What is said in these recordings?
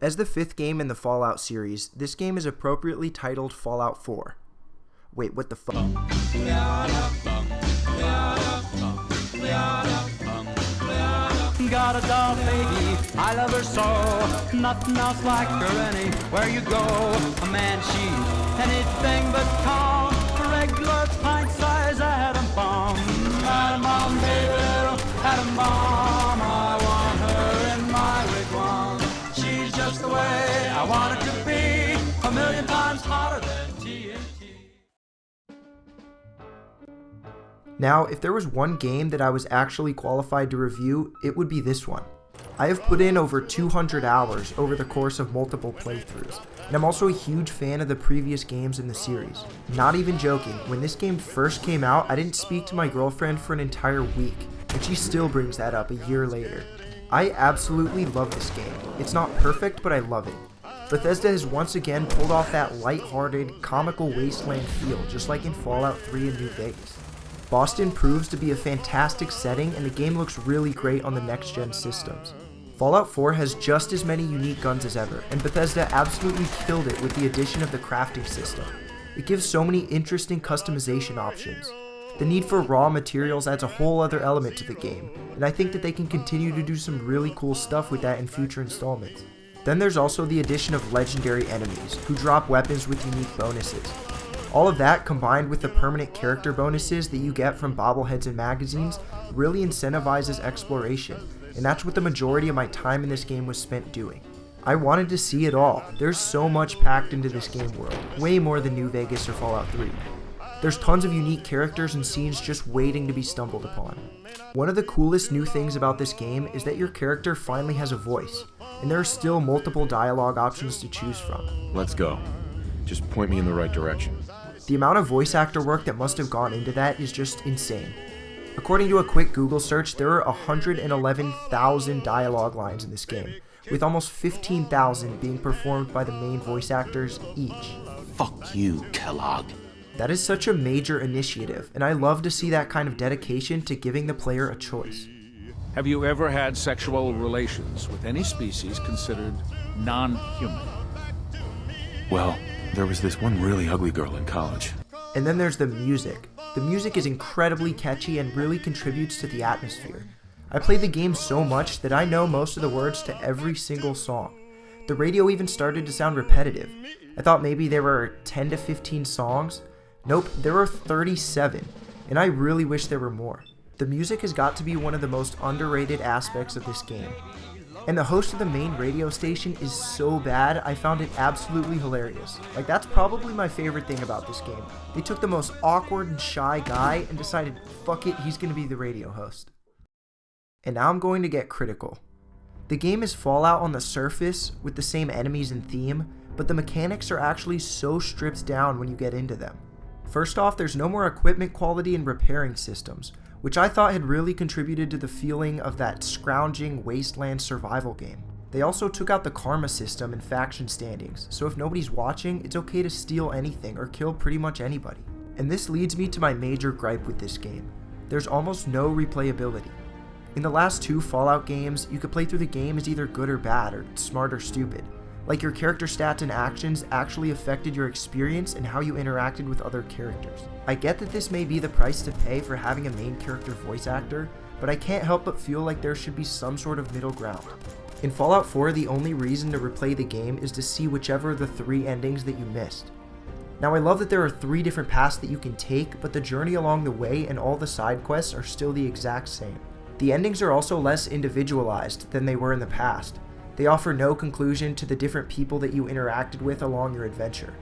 As the 5th game in the Fallout series, this game is appropriately titled Fallout 4. Wait, what the fuck? Got a doll baby, I love her so. Nothing else like her anywhere you go. A man, she's anything but calm. A regular pint-sized atom bomb. Atom bomb, baby, little atom bomb. I want her in my wigwam. She's just the way I want it to be. A million times hotter than TNT. Now, if there was one game that I was actually qualified to review, it would be this one. I have put in over 200 hours over the course of multiple playthroughs, and I'm also a huge fan of the previous games in the series. Not even joking, when this game first came out, I didn't speak to my girlfriend for an entire week, and she still brings that up a year later. I absolutely love this game. It's not perfect, but I love it. Bethesda has once again pulled off that light-hearted, comical wasteland feel, just like in Fallout 3 and New Vegas. Boston proves to be a fantastic setting, and the game looks really great on the next-gen systems. Fallout 4 has just as many unique guns as ever, and Bethesda absolutely killed it with the addition of the crafting system. It gives so many interesting customization options. The need for raw materials adds a whole other element to the game, and I think that they can continue to do some really cool stuff with that in future installments. Then there's also the addition of legendary enemies, who drop weapons with unique bonuses. All of that, combined with the permanent character bonuses that you get from bobbleheads and magazines, really incentivizes exploration, and that's what the majority of my time in this game was spent doing. I wanted to see it all. There's so much packed into this game world, way more than New Vegas or Fallout 3. There's tons of unique characters and scenes just waiting to be stumbled upon. One of the coolest new things about this game is that your character finally has a voice, and there are still multiple dialogue options to choose from. Let's go. Just point me in the right direction. The amount of voice actor work that must have gone into that is just insane. According to a quick Google search, there are 111,000 dialogue lines in this game, with almost 15,000 being performed by the main voice actors each. Fuck you, Kellogg. That is such a major initiative, and I love to see that kind of dedication to giving the player a choice. Have you ever had sexual relations with any species considered non-human? Well, there was this one really ugly girl in college. And then there's the music. The music is incredibly catchy and really contributes to the atmosphere. I played the game so much that I know most of the words to every single song. The radio even started to sound repetitive. I thought maybe there were 10 to 15 songs. Nope, there were 37, and I really wish there were more. The music has got to be one of the most underrated aspects of this game. And the host of the main radio station is so bad, I found it absolutely hilarious. Like, that's probably my favorite thing about this game. They took the most awkward and shy guy and decided, fuck it, he's gonna be the radio host. And now I'm going to get critical. The game is Fallout on the surface, with the same enemies and theme, but the mechanics are actually so stripped down when you get into them. First off, there's no more equipment quality and repairing systems, which I thought had really contributed to the feeling of that scrounging wasteland survival game. They also took out the karma system and faction standings, so if nobody's watching, it's okay to steal anything or kill pretty much anybody. And this leads me to my major gripe with this game. There's almost no replayability. In the last 2 Fallout games, you could play through the game as either good or bad, or smart or stupid. Like your character stats and actions actually affected your experience and how you interacted with other characters. I get that this may be the price to pay for having a main character voice actor, but I can't help but feel like there should be some sort of middle ground. In Fallout 4, the only reason to replay the game is to see whichever of the 3 endings that you missed. Now, I love that there are 3 different paths that you can take, but the journey along the way and all the side quests are still the exact same. The endings are also less individualized than they were in the past. They offer no conclusion to the different people that you interacted with along your adventure.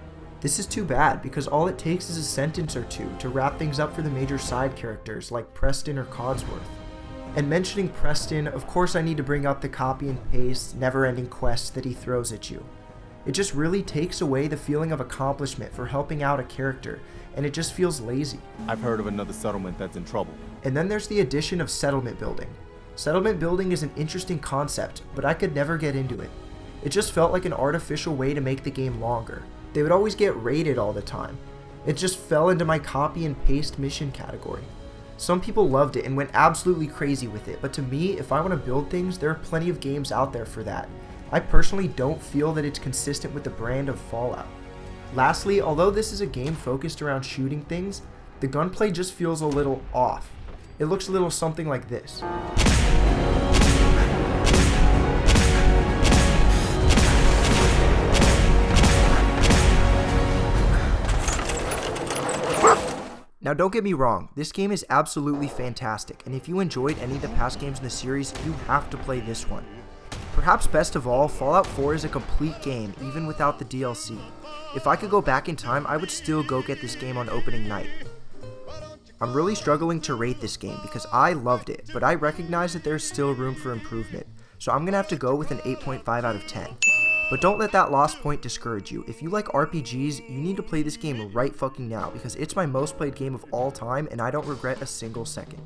This is too bad, because all it takes is a sentence or 2 to wrap things up for the major side characters like Preston or Codsworth. And mentioning Preston, of course I need to bring up the copy and paste, never-ending quests that he throws at you. It just really takes away the feeling of accomplishment for helping out a character, and it just feels lazy. I've heard of another settlement that's in trouble. And then there's the addition of settlement building. Settlement building is an interesting concept, but I could never get into it. It just felt like an artificial way to make the game longer. They would always get raided all the time. It just fell into my copy and paste mission category. Some people loved it and went absolutely crazy with it, but to me, if I want to build things, there are plenty of games out there for that. I personally don't feel that it's consistent with the brand of Fallout. Lastly, although this is a game focused around shooting things, the gunplay just feels a little off. It looks a little something like this. Now don't get me wrong, this game is absolutely fantastic, and if you enjoyed any of the past games in the series, you have to play this one. Perhaps best of all, Fallout 4 is a complete game, even without the DLC. If I could go back in time, I would still go get this game on opening night. I'm really struggling to rate this game because I loved it, but I recognize that there's still room for improvement, so I'm gonna have to go with an 8.5 out of 10. But don't let that lost point discourage you. If you like RPGs, you need to play this game right fucking now because it's my most played game of all time and I don't regret a single second.